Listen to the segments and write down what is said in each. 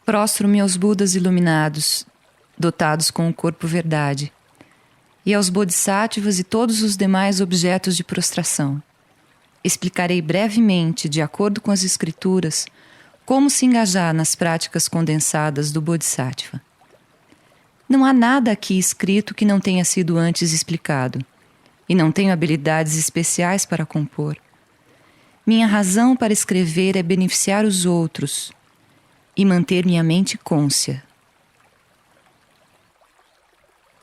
Prostro-me aos Budas iluminados, dotados com o corpo verdade, e aos Bodhisattvas e todos os demais objetos de prostração. Explicarei brevemente, de acordo com as Escrituras, como se engajar nas práticas condensadas do Bodhisattva. Não há nada aqui escrito que não tenha sido antes explicado, e não tenho habilidades especiais para compor. Minha razão para escrever é beneficiar os outros e manter minha mente cônscia.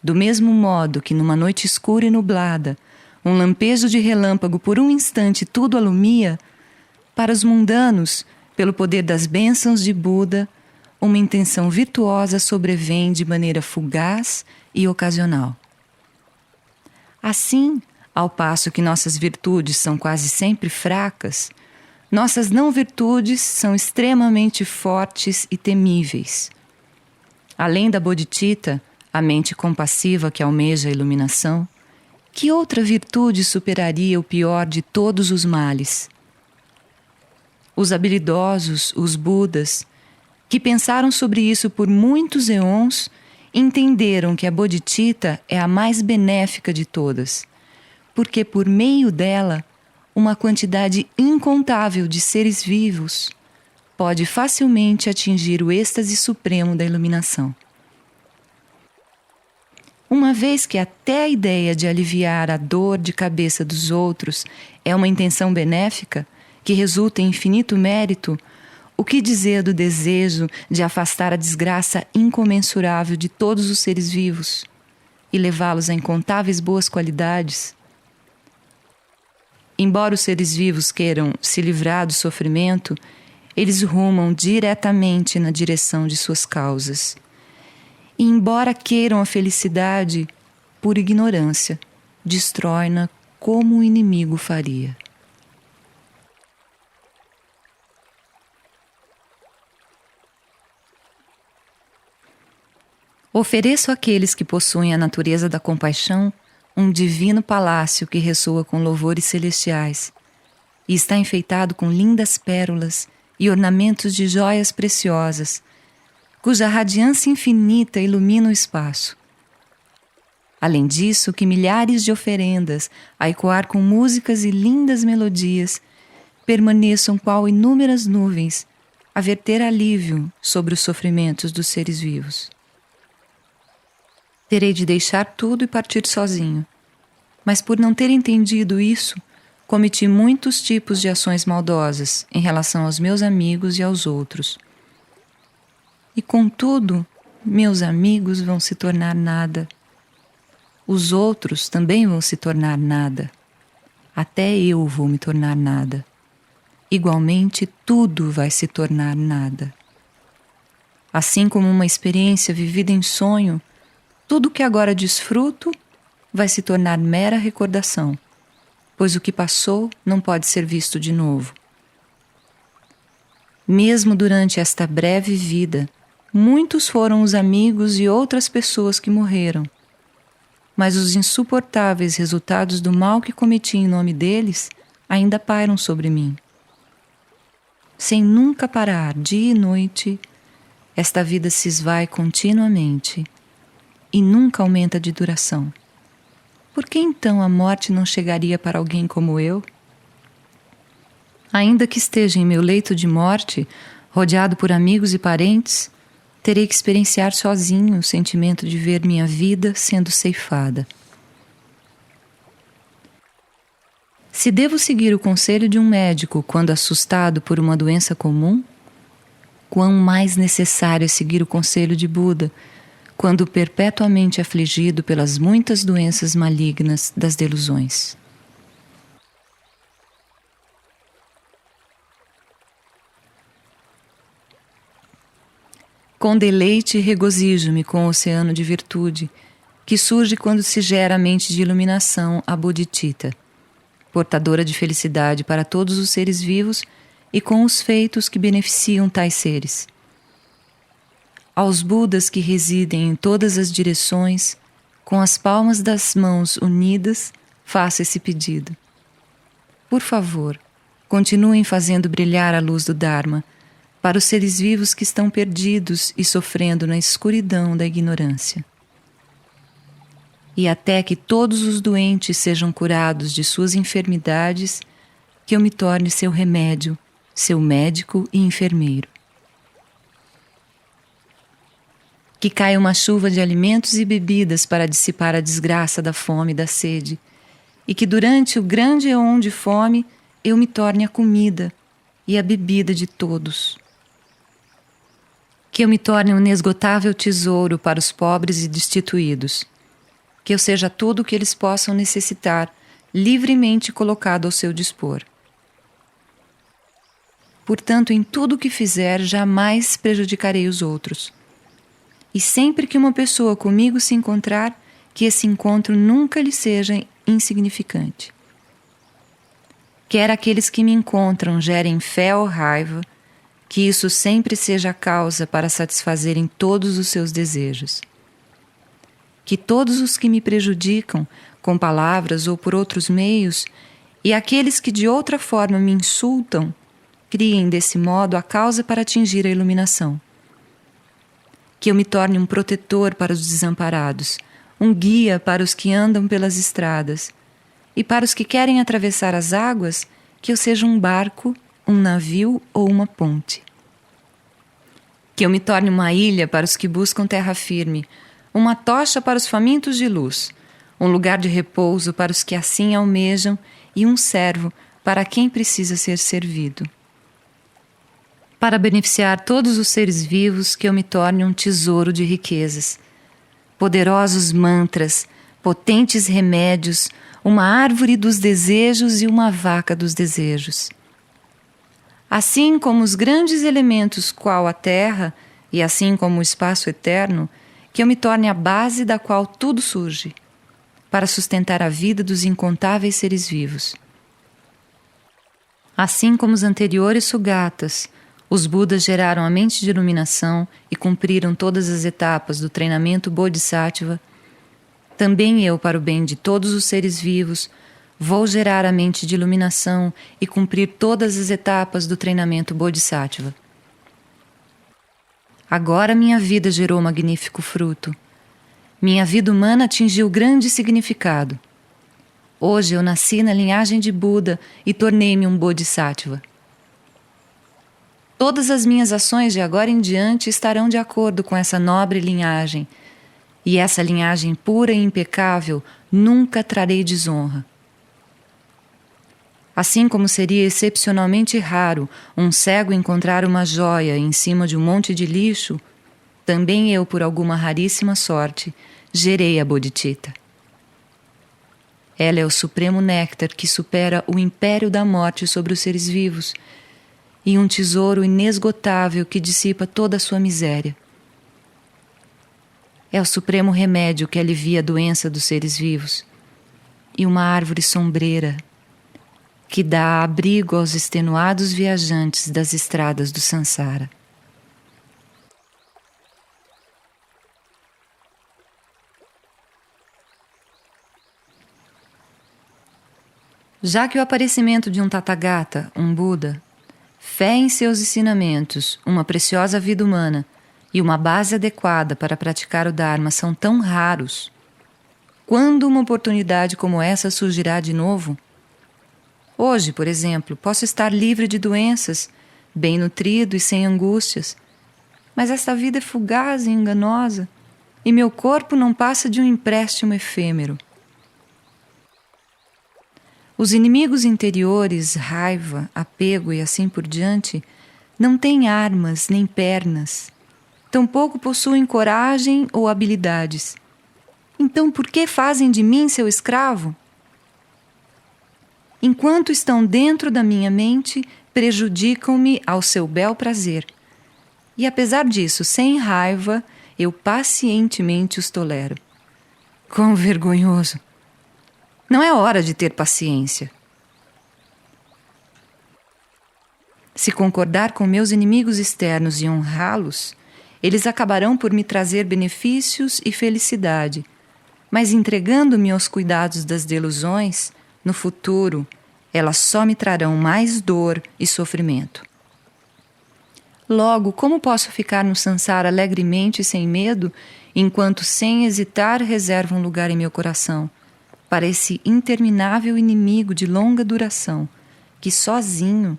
Do mesmo modo que numa noite escura e nublada, um lampejo de relâmpago por um instante tudo alumia, para os mundanos, pelo poder das bênçãos de Buda, uma intenção virtuosa sobrevém de maneira fugaz e ocasional. Assim, ao passo que nossas virtudes são quase sempre fracas, nossas não-virtudes são extremamente fortes e temíveis. Além da bodhicitta, a mente compassiva que almeja a iluminação, que outra virtude superaria o pior de todos os males? Os habilidosos, os Budas, que pensaram sobre isso por muitos eons, entenderam que a bodhicitta é a mais benéfica de todas, porque por meio dela, uma quantidade incontável de seres vivos pode facilmente atingir o êxtase supremo da iluminação. Uma vez que até a ideia de aliviar a dor de cabeça dos outros é uma intenção benéfica, que resulta em infinito mérito, o que dizer do desejo de afastar a desgraça incomensurável de todos os seres vivos e levá-los a incontáveis boas qualidades? Embora os seres vivos queiram se livrar do sofrimento, eles rumam diretamente na direção de suas causas. E embora queiram a felicidade, por ignorância, destrói-na como o inimigo faria. Ofereço àqueles que possuem a natureza da compaixão um divino palácio que ressoa com louvores celestiais e está enfeitado com lindas pérolas e ornamentos de joias preciosas, cuja radiância infinita ilumina o espaço. Além disso, que milhares de oferendas, a ecoar com músicas e lindas melodias, permaneçam qual inúmeras nuvens, a verter alívio sobre os sofrimentos dos seres vivos. Terei de deixar tudo e partir sozinho. Mas por não ter entendido isso, cometi muitos tipos de ações maldosas em relação aos meus amigos e aos outros. E contudo, meus amigos vão se tornar nada. Os outros também vão se tornar nada. Até eu vou me tornar nada. Igualmente, tudo vai se tornar nada. Assim como uma experiência vivida em sonho, tudo que agora desfruto vai se tornar mera recordação, pois o que passou não pode ser visto de novo. Mesmo durante esta breve vida, muitos foram os amigos e outras pessoas que morreram, mas os insuportáveis resultados do mal que cometi em nome deles ainda pairam sobre mim. Sem nunca parar, dia e noite, esta vida se esvai continuamente e nunca aumenta de duração. Por que então a morte não chegaria para alguém como eu? Ainda que esteja em meu leito de morte, rodeado por amigos e parentes, terei que experienciar sozinho o sentimento de ver minha vida sendo ceifada. Se devo seguir o conselho de um médico quando assustado por uma doença comum, quão mais necessário é seguir o conselho de Buda quando perpetuamente afligido pelas muitas doenças malignas das delusões. Com deleite regozijo-me com o oceano de virtude, que surge quando se gera a mente de iluminação, a bodhicitta, portadora de felicidade para todos os seres vivos e com os feitos que beneficiam tais seres. Aos Budas que residem em todas as direções, com as palmas das mãos unidas, faço esse pedido. Por favor, continuem fazendo brilhar a luz do Dharma, para os seres vivos que estão perdidos e sofrendo na escuridão da ignorância. E até que todos os doentes sejam curados de suas enfermidades, que eu me torne seu remédio, seu médico e enfermeiro. Que caia uma chuva de alimentos e bebidas para dissipar a desgraça da fome e da sede, e que durante o grande éon de fome eu me torne a comida e a bebida de todos. Que eu me torne um inesgotável tesouro para os pobres e destituídos, que eu seja tudo o que eles possam necessitar, livremente colocado ao seu dispor. Portanto, em tudo o que fizer, jamais prejudicarei os outros. E sempre que uma pessoa comigo se encontrar, que esse encontro nunca lhe seja insignificante. Quer aqueles que me encontram gerem fé ou raiva, que isso sempre seja a causa para satisfazerem todos os seus desejos. Que todos os que me prejudicam, com palavras ou por outros meios, e aqueles que de outra forma me insultam, criem desse modo a causa para atingir a iluminação. Que eu me torne um protetor para os desamparados, um guia para os que andam pelas estradas, e para os que querem atravessar as águas, que eu seja um barco, um navio ou uma ponte. Que eu me torne uma ilha para os que buscam terra firme, uma tocha para os famintos de luz, um lugar de repouso para os que assim almejam e um servo para quem precisa ser servido. Para beneficiar todos os seres vivos, que eu me torne um tesouro de riquezas, poderosos mantras, potentes remédios, uma árvore dos desejos e uma vaca dos desejos. Assim como os grandes elementos qual a terra, e assim como o espaço eterno, que eu me torne a base da qual tudo surge, para sustentar a vida dos incontáveis seres vivos. Assim como os anteriores Sugatas, os Budas geraram a mente de iluminação e cumpriram todas as etapas do treinamento Bodhisattva, também eu, para o bem de todos os seres vivos, vou gerar a mente de iluminação e cumprir todas as etapas do treinamento Bodhisattva. Agora minha vida gerou magnífico fruto. Minha vida humana atingiu grande significado. Hoje eu nasci na linhagem de Buda e tornei-me um Bodhisattva. Todas as minhas ações de agora em diante estarão de acordo com essa nobre linhagem, e essa linhagem pura e impecável nunca trarei desonra. Assim como seria excepcionalmente raro um cego encontrar uma joia em cima de um monte de lixo, também eu, por alguma raríssima sorte, gerei a Bodhicitta. Ela é o supremo néctar que supera o império da morte sobre os seres vivos, e um tesouro inesgotável que dissipa toda a sua miséria. É o supremo remédio que alivia a doença dos seres vivos, e uma árvore sombreira que dá abrigo aos extenuados viajantes das estradas do Sansara. Já que o aparecimento de um Tathagata, um Buda, fé em seus ensinamentos, uma preciosa vida humana e uma base adequada para praticar o Dharma são tão raros, quando uma oportunidade como essa surgirá de novo? Hoje, por exemplo, posso estar livre de doenças, bem nutrido e sem angústias, mas esta vida é fugaz e enganosa, e meu corpo não passa de um empréstimo efêmero. Os inimigos interiores, raiva, apego e assim por diante, não têm armas nem pernas, tampouco possuem coragem ou habilidades. Então por que fazem de mim seu escravo? Enquanto estão dentro da minha mente, prejudicam-me ao seu bel prazer. E apesar disso, sem raiva, eu pacientemente os tolero. Quão vergonhoso! Não é hora de ter paciência. Se concordar com meus inimigos externos e honrá-los, eles acabarão por me trazer benefícios e felicidade, mas entregando-me aos cuidados das delusões, no futuro, elas só me trarão mais dor e sofrimento. Logo, como posso ficar no sansara alegremente e sem medo, enquanto sem hesitar reservo um lugar em meu coração para esse interminável inimigo de longa duração, que sozinho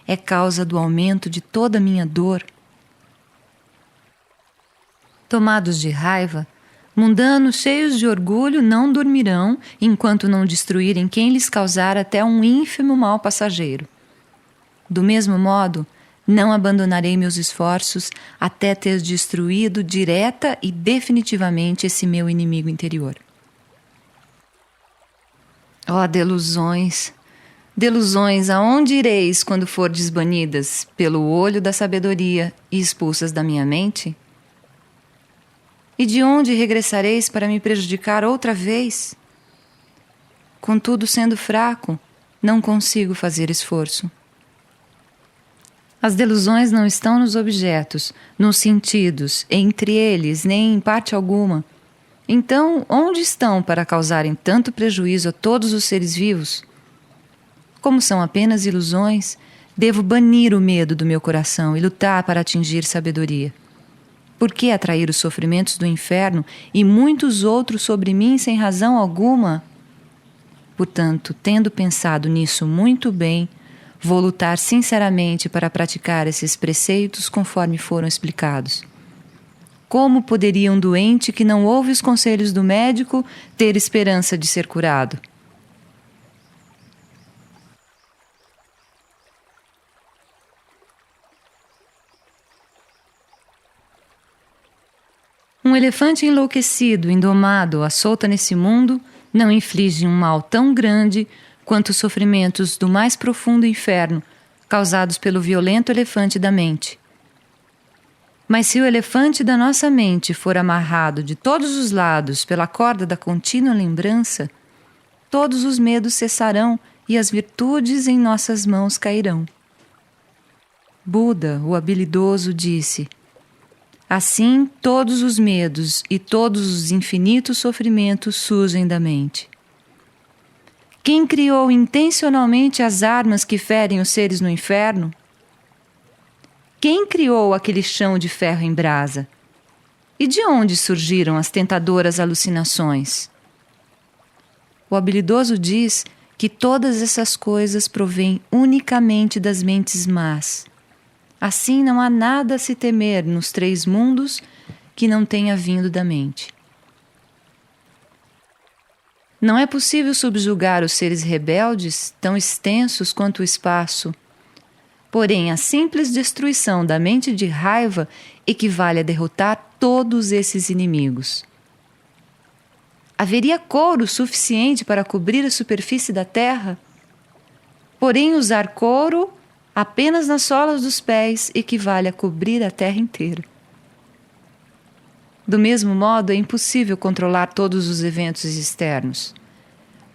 é causa do aumento de toda a minha dor? Tomados de raiva, mundanos cheios de orgulho não dormirão enquanto não destruírem quem lhes causar até um ínfimo mal passageiro. Do mesmo modo, não abandonarei meus esforços até ter destruído direta e definitivamente esse meu inimigo interior. Ó delusões! Delusões, aonde ireis quando fordes banidas pelo olho da sabedoria e expulsas da minha mente? E de onde regressareis para me prejudicar outra vez? Contudo, sendo fraco, não consigo fazer esforço. As delusões não estão nos objetos, nos sentidos, entre eles, nem em parte alguma. Então, onde estão para causarem tanto prejuízo a todos os seres vivos? Como são apenas ilusões, devo banir o medo do meu coração e lutar para atingir sabedoria. Por que atrair os sofrimentos do inferno e muitos outros sobre mim sem razão alguma? Portanto, tendo pensado nisso muito bem, vou lutar sinceramente para praticar esses preceitos conforme foram explicados. Como poderia um doente que não ouve os conselhos do médico ter esperança de ser curado? Um elefante enlouquecido, indomado, à solta nesse mundo, não inflige um mal tão grande quanto os sofrimentos do mais profundo inferno causados pelo violento elefante da mente. Mas se o elefante da nossa mente for amarrado de todos os lados pela corda da contínua lembrança, todos os medos cessarão e as virtudes em nossas mãos cairão. Buda, o habilidoso, disse: assim, todos os medos e todos os infinitos sofrimentos surgem da mente. Quem criou intencionalmente as armas que ferem os seres no inferno? Quem criou aquele chão de ferro em brasa? E de onde surgiram as tentadoras alucinações? O habilidoso diz que todas essas coisas provêm unicamente das mentes más. Assim não há nada a se temer nos 3 mundos que não tenha vindo da mente. Não é possível subjugar os seres rebeldes, tão extensos quanto o espaço. Porém, a simples destruição da mente de raiva equivale a derrotar todos esses inimigos. Haveria couro suficiente para cobrir a superfície da terra? Porém, usar couro apenas nas solas dos pés equivale a cobrir a terra inteira. Do mesmo modo, é impossível controlar todos os eventos externos.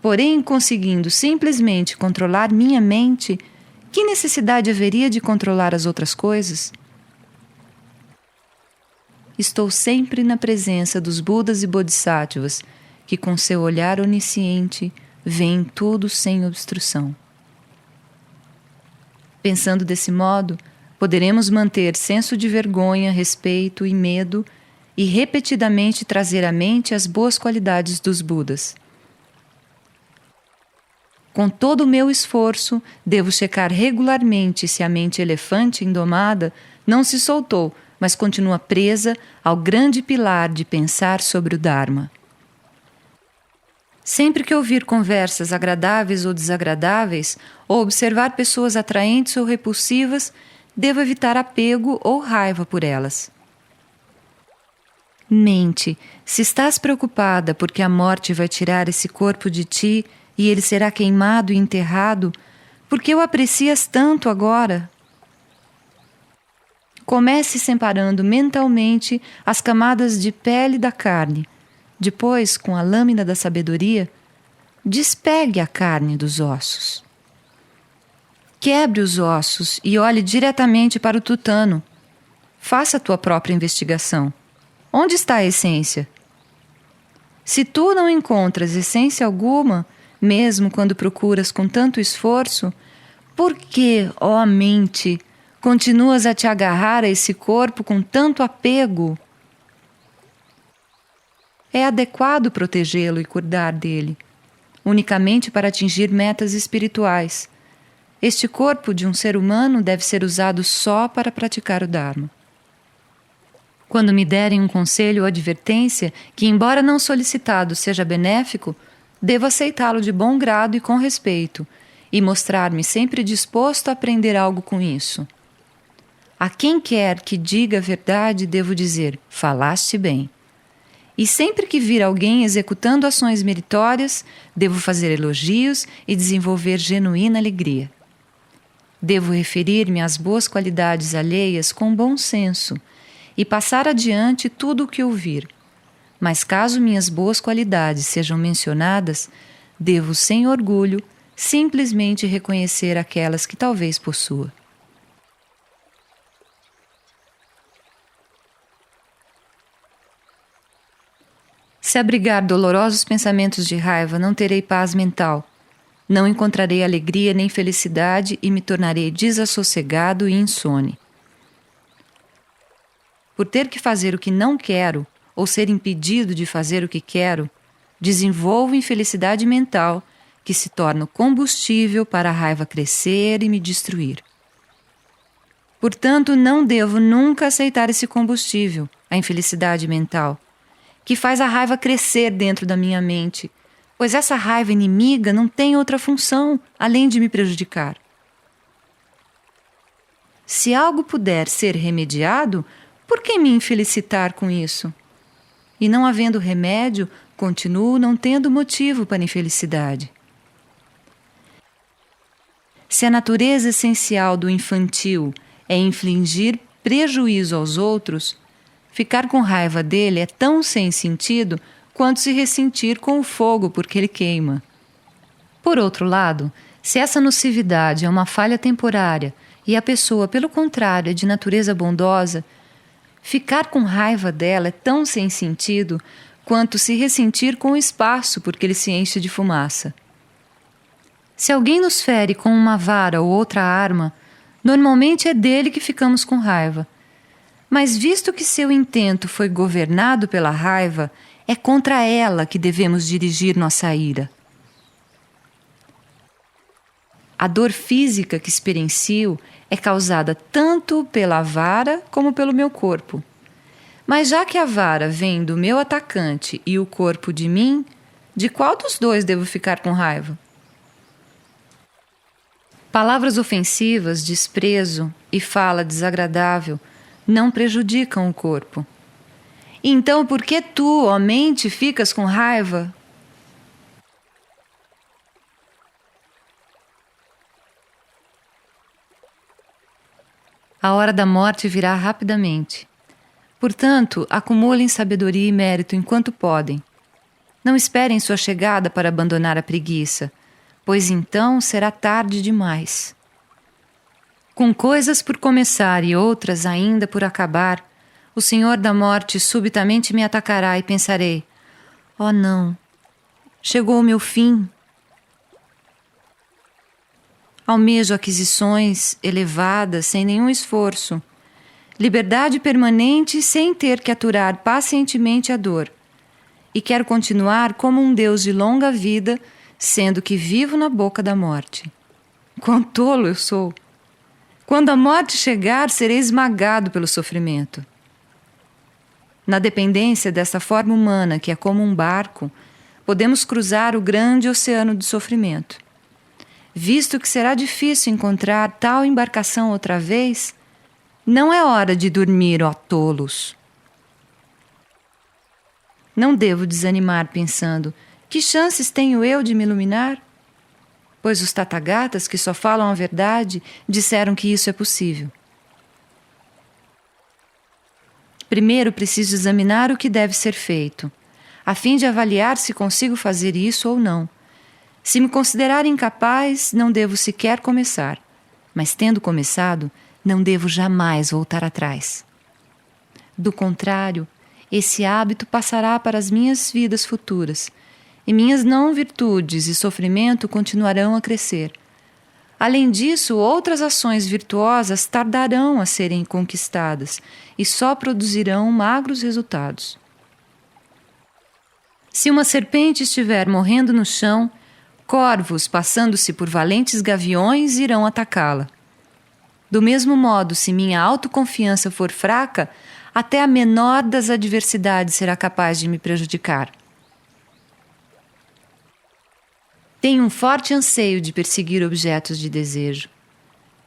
Porém, conseguindo simplesmente controlar minha mente, que necessidade haveria de controlar as outras coisas? Estou sempre na presença dos Budas e Bodhisattvas, que com seu olhar onisciente veem tudo sem obstrução. Pensando desse modo, poderemos manter senso de vergonha, respeito e medo e repetidamente trazer à mente as boas qualidades dos Budas. Com todo o meu esforço, devo checar regularmente se a mente elefante indomada não se soltou, mas continua presa ao grande pilar de pensar sobre o Dharma. Sempre que ouvir conversas agradáveis ou desagradáveis, ou observar pessoas atraentes ou repulsivas, devo evitar apego ou raiva por elas. Mente, se estás preocupada porque a morte vai tirar esse corpo de ti e ele será queimado e enterrado, por que o aprecias tanto agora? Comece separando mentalmente as camadas de pele da carne. Depois, com a lâmina da sabedoria, despegue a carne dos ossos. Quebre os ossos e olhe diretamente para o tutano. Faça a tua própria investigação. Onde está a essência? Se tu não encontras essência alguma, mesmo quando procuras com tanto esforço, por que, ó mente, Continuas a te agarrar a esse corpo com tanto apego? É adequado protegê-lo e cuidar dele, unicamente para atingir metas espirituais. Este corpo de um ser humano deve ser usado só para praticar o Dharma. Quando me derem um conselho ou advertência que, embora não solicitado, seja benéfico, devo aceitá-lo de bom grado e com respeito, e mostrar-me sempre disposto a aprender algo com isso. A quem quer que diga a verdade, devo dizer: falaste bem. E sempre que vir alguém executando ações meritórias, devo fazer elogios e desenvolver genuína alegria. Devo referir-me às boas qualidades alheias com bom senso e passar adiante tudo o que ouvir. Mas caso minhas boas qualidades sejam mencionadas, devo, sem orgulho, simplesmente reconhecer aquelas que talvez possua. Se abrigar dolorosos pensamentos de raiva, não terei paz mental. Não encontrarei alegria nem felicidade e me tornarei desassossegado e insone. Por ter que fazer o que não quero, ou ser impedido de fazer o que quero, desenvolvo infelicidade mental que se torna combustível para a raiva crescer e me destruir. Portanto, não devo nunca aceitar esse combustível, a infelicidade mental, que faz a raiva crescer dentro da minha mente, pois essa raiva inimiga não tem outra função além de me prejudicar. Se algo puder ser remediado, por que me infelicitar com isso? E não havendo remédio, continuo não tendo motivo para infelicidade. Se a natureza essencial do infantil é infligir prejuízo aos outros, ficar com raiva dele é tão sem sentido quanto se ressentir com o fogo porque ele queima. Por outro lado, se essa nocividade é uma falha temporária e a pessoa, pelo contrário, é de natureza bondosa, ficar com raiva dela é tão sem sentido quanto se ressentir com o espaço porque ele se enche de fumaça. Se alguém nos fere com uma vara ou outra arma, normalmente é dele que ficamos com raiva. Mas visto que seu intento foi governado pela raiva, é contra ela que devemos dirigir nossa ira. A dor física que experiencio é causada tanto pela vara como pelo meu corpo. Mas já que a vara vem do meu atacante e o corpo de mim, de qual dos dois devo ficar com raiva? Palavras ofensivas, desprezo e fala desagradável não prejudicam o corpo. Então, por que tu, ó mente, ficas com raiva? A hora da morte virá rapidamente. Portanto, acumulem sabedoria e mérito enquanto podem. Não esperem sua chegada para abandonar a preguiça, pois então será tarde demais. Com coisas por começar e outras ainda por acabar, o Senhor da Morte subitamente me atacará e pensarei: oh não, chegou o meu fim. Almejo aquisições elevadas sem nenhum esforço, liberdade permanente sem ter que aturar pacientemente a dor, e quero continuar como um Deus de longa vida, sendo que vivo na boca da morte. Quão tolo eu sou! Quando a morte chegar, serei esmagado pelo sofrimento. Na dependência dessa forma humana, que é como um barco, podemos cruzar o grande oceano do sofrimento. Visto que será difícil encontrar tal embarcação outra vez, não é hora de dormir, ó tolos. Não devo desanimar pensando: que chances tenho eu de me iluminar? Pois os Tathagatas, que só falam a verdade, disseram que isso é possível. Primeiro preciso examinar o que deve ser feito, a fim de avaliar se consigo fazer isso ou não. Se me considerar incapaz, não devo sequer começar, mas tendo começado, não devo jamais voltar atrás. Do contrário, esse hábito passará para as minhas vidas futuras, e minhas não virtudes e sofrimento continuarão a crescer. Além disso, outras ações virtuosas tardarão a serem conquistadas e só produzirão magros resultados. Se uma serpente estiver morrendo no chão, corvos, passando-se por valentes gaviões, irão atacá-la. Do mesmo modo, se minha autoconfiança for fraca, até a menor das adversidades será capaz de me prejudicar. Tenho um forte anseio de perseguir objetos de desejo,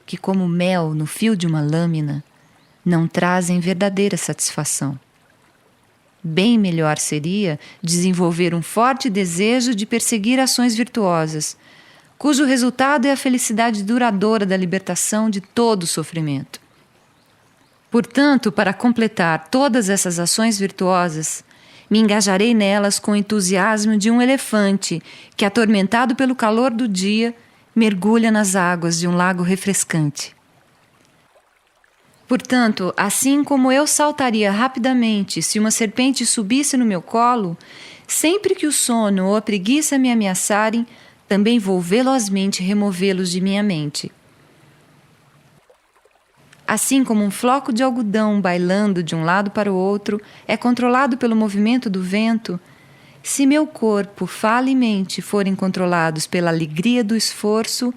que, como mel no fio de uma lâmina, não trazem verdadeira satisfação. Bem melhor seria desenvolver um forte desejo de perseguir ações virtuosas, cujo resultado é a felicidade duradoura da libertação de todo o sofrimento. Portanto, para completar todas essas ações virtuosas, me engajarei nelas com o entusiasmo de um elefante que, atormentado pelo calor do dia, mergulha nas águas de um lago refrescante. Portanto, assim como eu saltaria rapidamente se uma serpente subisse no meu colo, sempre que o sono ou a preguiça me ameaçarem, também vou velozmente removê-los de minha mente. Assim como um floco de algodão bailando de um lado para o outro é controlado pelo movimento do vento, se meu corpo, fala e mente forem controlados pela alegria do esforço,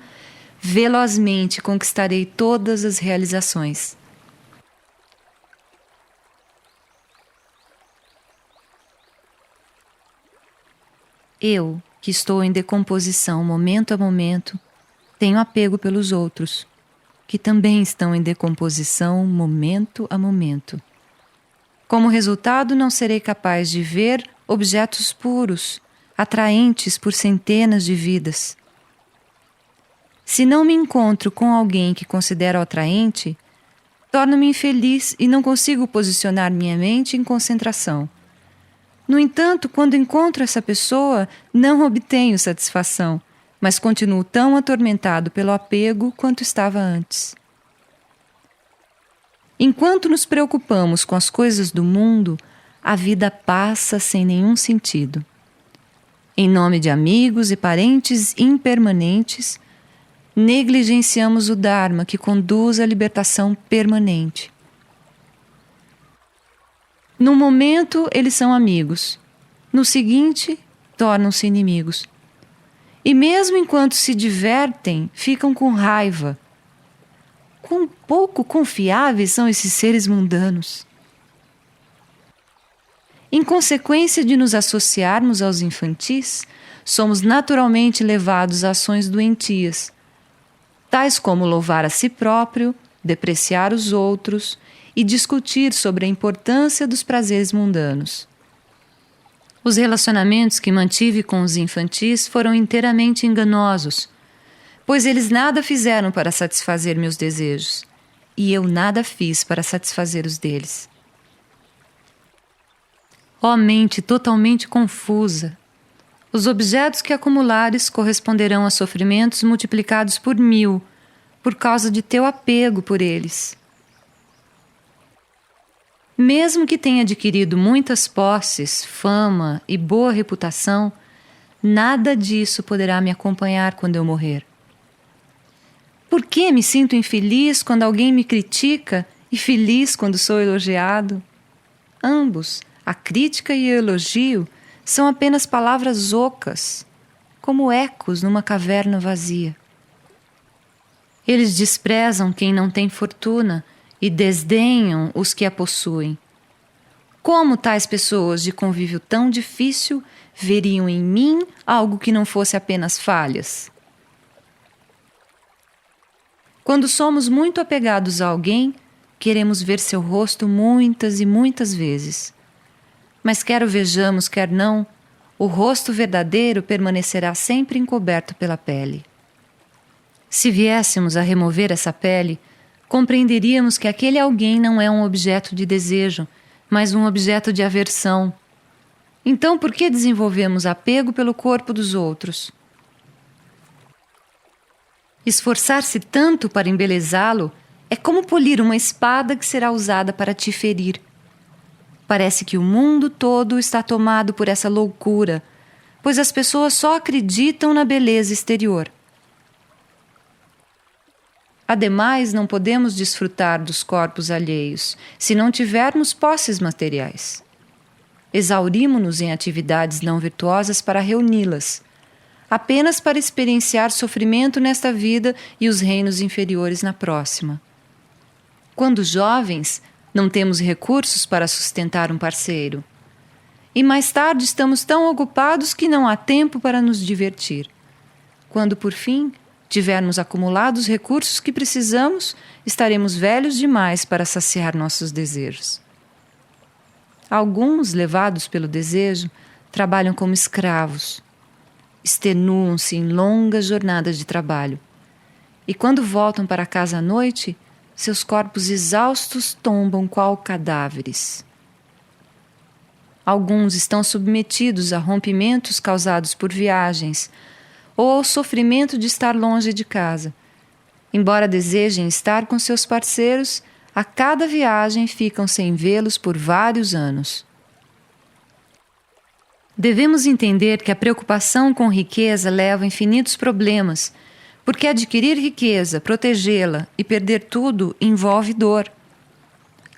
velozmente conquistarei todas as realizações. Eu, que estou em decomposição momento a momento, tenho apego pelos outros, que também estão em decomposição momento a momento. Como resultado, não serei capaz de ver objetos puros, atraentes por centenas de vidas. Se não me encontro com alguém que considero atraente, torno-me infeliz e não consigo posicionar minha mente em concentração. No entanto, quando encontro essa pessoa, não obtenho satisfação, mas continuo tão atormentado pelo apego quanto estava antes. Enquanto nos preocupamos com as coisas do mundo, a vida passa sem nenhum sentido. Em nome de amigos e parentes impermanentes, negligenciamos o Dharma que conduz à libertação permanente. No momento, eles são amigos. No seguinte, tornam-se inimigos. E mesmo enquanto se divertem, ficam com raiva. Quão pouco confiáveis são esses seres mundanos. Em consequência de nos associarmos aos infantis, somos naturalmente levados a ações doentias, tais como louvar a si próprio, depreciar os outros e discutir sobre a importância dos prazeres mundanos. Os relacionamentos que mantive com os infantis foram inteiramente enganosos, pois eles nada fizeram para satisfazer meus desejos, e eu nada fiz para satisfazer os deles. Ó mente totalmente confusa! Os objetos que acumulares corresponderão a sofrimentos multiplicados por 1000, por causa de teu apego por eles. Mesmo que tenha adquirido muitas posses, fama e boa reputação, nada disso poderá me acompanhar quando eu morrer. Por que me sinto infeliz quando alguém me critica e feliz quando sou elogiado? Ambos, a crítica e o elogio, são apenas palavras ocas, como ecos numa caverna vazia. Eles desprezam quem não tem fortuna e desdenham os que a possuem. Como tais pessoas de convívio tão difícil veriam em mim algo que não fosse apenas falhas? Quando somos muito apegados a alguém, queremos ver seu rosto muitas e muitas vezes. Mas quer o vejamos, quer não, o rosto verdadeiro permanecerá sempre encoberto pela pele. Se viéssemos a remover essa pele, compreenderíamos que aquele alguém não é um objeto de desejo, mas um objeto de aversão. Então, por que desenvolvemos apego pelo corpo dos outros? Esforçar-se tanto para embelezá-lo é como polir uma espada que será usada para te ferir. Parece que o mundo todo está tomado por essa loucura, pois as pessoas só acreditam na beleza exterior. Ademais, não podemos desfrutar dos corpos alheios se não tivermos posses materiais. Exaurimos-nos em atividades não virtuosas para reuni-las, apenas para experienciar sofrimento nesta vida e os reinos inferiores na próxima. Quando jovens, não temos recursos para sustentar um parceiro. E mais tarde estamos tão ocupados que não há tempo para nos divertir. Quando, por fim, tivermos acumulado os recursos que precisamos, estaremos velhos demais para saciar nossos desejos. Alguns, levados pelo desejo, trabalham como escravos. Extenuam-se em longas jornadas de trabalho. E quando voltam para casa à noite, seus corpos exaustos tombam qual cadáveres. Alguns estão submetidos a rompimentos causados por viagens ou ao sofrimento de estar longe de casa. Embora desejem estar com seus parceiros, a cada viagem ficam sem vê-los por vários anos. Devemos entender que a preocupação com riqueza leva a infinitos problemas, porque adquirir riqueza, protegê-la e perder tudo envolve dor.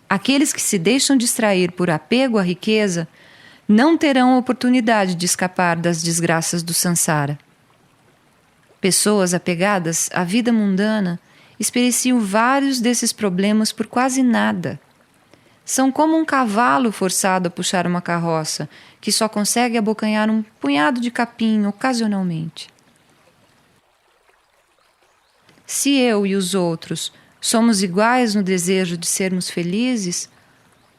Aqueles que se deixam distrair por apego à riqueza não terão oportunidade de escapar das desgraças do sansara. Pessoas apegadas à vida mundana experienciam vários desses problemas por quase nada. São como um cavalo forçado a puxar uma carroça, que só consegue abocanhar um punhado de capim ocasionalmente. Se eu e os outros somos iguais no desejo de sermos felizes,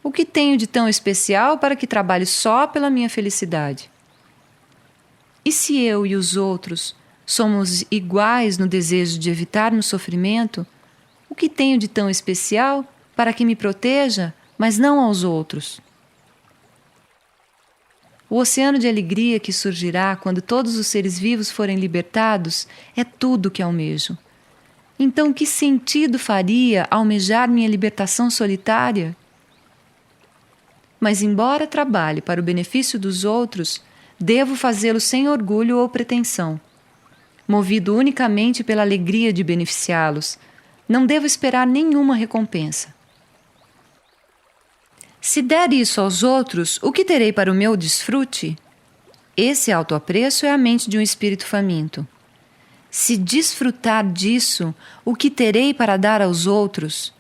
o que tenho de tão especial para que trabalhe só pela minha felicidade? E se eu e os outros somos iguais no desejo de evitarmos sofrimento, o que tenho de tão especial para que me proteja, mas não aos outros? O oceano de alegria que surgirá quando todos os seres vivos forem libertados é tudo o que almejo. Então, que sentido faria almejar minha libertação solitária? Mas, embora trabalhe para o benefício dos outros, devo fazê-lo sem orgulho ou pretensão. Movido unicamente pela alegria de beneficiá-los, não devo esperar nenhuma recompensa. Se der isso aos outros, o que terei para o meu desfrute? Esse autoapreço é a mente de um espírito faminto. Se desfrutar disso, o que terei para dar aos outros?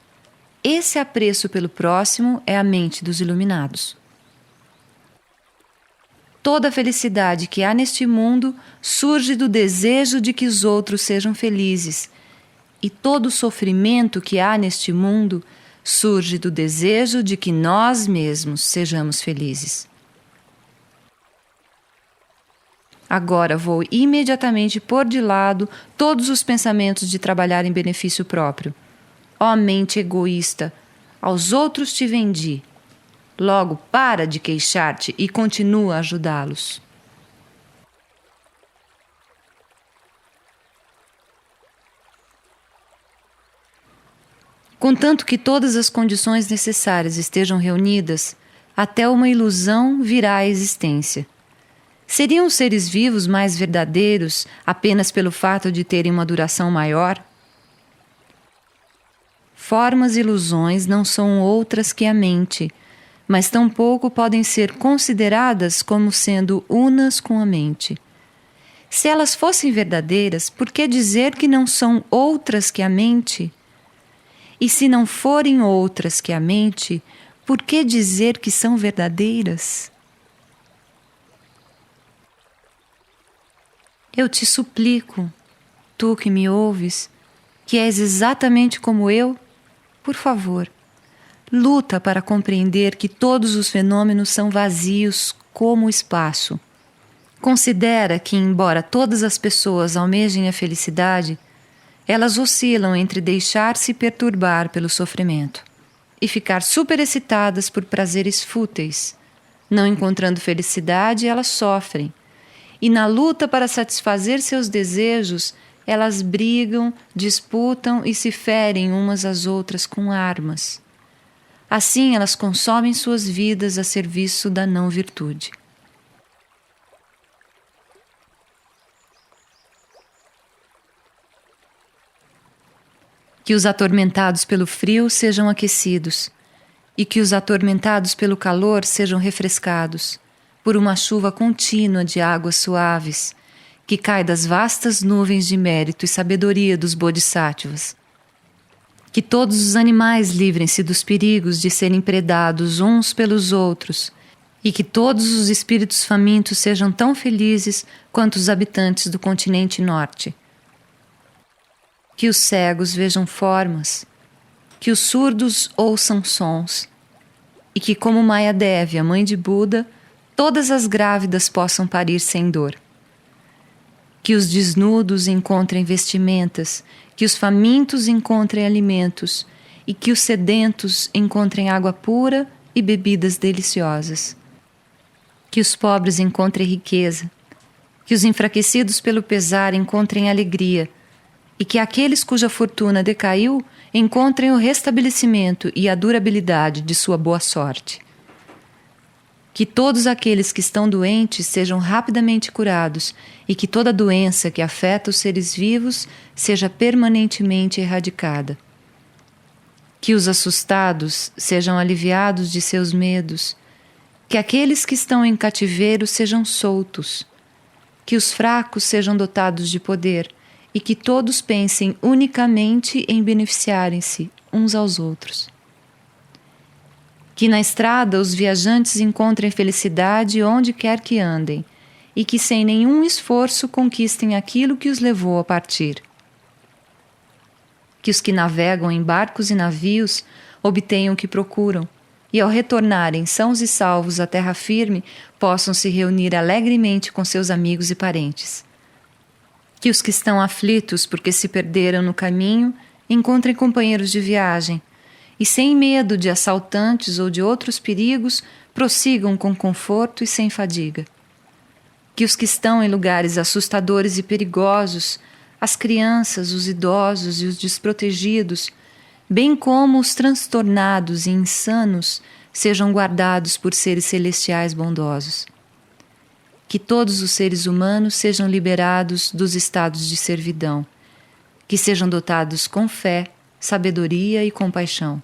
Esse apreço pelo próximo é a mente dos iluminados. Toda a felicidade que há neste mundo surge do desejo de que os outros sejam felizes, e todo o sofrimento que há neste mundo surge do desejo de que nós mesmos sejamos felizes. Agora vou imediatamente pôr de lado todos os pensamentos de trabalhar em benefício próprio. Ó mente egoísta, aos outros te vendi. Logo, para de queixar-te e continua a ajudá-los. Contanto que todas as condições necessárias estejam reunidas, até uma ilusão virá à existência. Seriam os seres vivos mais verdadeiros apenas pelo fato de terem uma duração maior? Formas e ilusões não são outras que a mente, mas tampouco podem ser consideradas como sendo unas com a mente. Se elas fossem verdadeiras, por que dizer que não são outras que a mente? E se não forem outras que a mente, por que dizer que são verdadeiras? Eu te suplico, tu que me ouves, que és exatamente como eu, por favor, luta para compreender que todos os fenômenos são vazios como o espaço. Considera que, embora todas as pessoas almejem a felicidade, elas oscilam entre deixar-se perturbar pelo sofrimento e ficar superexcitadas por prazeres fúteis. Não encontrando felicidade, elas sofrem. E na luta para satisfazer seus desejos, elas brigam, disputam e se ferem umas às outras com armas. Assim, elas consomem suas vidas a serviço da não-virtude. Que os atormentados pelo frio sejam aquecidos, e que os atormentados pelo calor sejam refrescados, por uma chuva contínua de águas suaves, que cai das vastas nuvens de mérito e sabedoria dos bodhisattvas. Que todos os animais livrem-se dos perigos de serem predados uns pelos outros, e que todos os espíritos famintos sejam tão felizes quanto os habitantes do continente norte. Que os cegos vejam formas, que os surdos ouçam sons, e que, como Mayadevi, a mãe de Buda, todas as grávidas possam parir sem dor. Que os desnudos encontrem vestimentas, que os famintos encontrem alimentos, e que os sedentos encontrem água pura e bebidas deliciosas. Que os pobres encontrem riqueza, que os enfraquecidos pelo pesar encontrem alegria, e que aqueles cuja fortuna decaiu encontrem o restabelecimento e a durabilidade de sua boa sorte. Que todos aqueles que estão doentes sejam rapidamente curados e que toda doença que afeta os seres vivos seja permanentemente erradicada. Que os assustados sejam aliviados de seus medos, que aqueles que estão em cativeiro sejam soltos, que os fracos sejam dotados de poder e que todos pensem unicamente em beneficiarem-se uns aos outros. Que na estrada os viajantes encontrem felicidade onde quer que andem e que sem nenhum esforço conquistem aquilo que os levou a partir. Que os que navegam em barcos e navios obtenham o que procuram e ao retornarem sãos e salvos à terra firme possam se reunir alegremente com seus amigos e parentes. Que os que estão aflitos porque se perderam no caminho encontrem companheiros de viagem e, sem medo de assaltantes ou de outros perigos, prossigam com conforto e sem fadiga. Que os que estão em lugares assustadores e perigosos, as crianças, os idosos e os desprotegidos, bem como os transtornados e insanos, sejam guardados por seres celestiais bondosos. Que todos os seres humanos sejam liberados dos estados de servidão, que sejam dotados com fé, sabedoria e compaixão,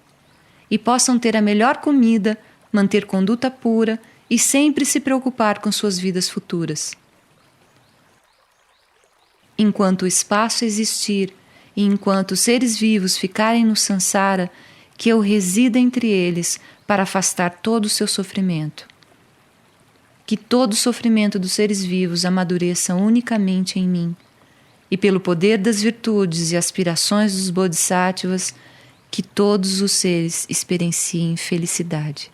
e possam ter a melhor comida, manter conduta pura e sempre se preocupar com suas vidas futuras. Enquanto o espaço existir e enquanto os seres vivos ficarem no samsara, que eu resida entre eles para afastar todo o seu sofrimento. Que todo o sofrimento dos seres vivos amadureça unicamente em mim, e pelo poder das virtudes e aspirações dos bodhisattvas, que todos os seres experienciem felicidade.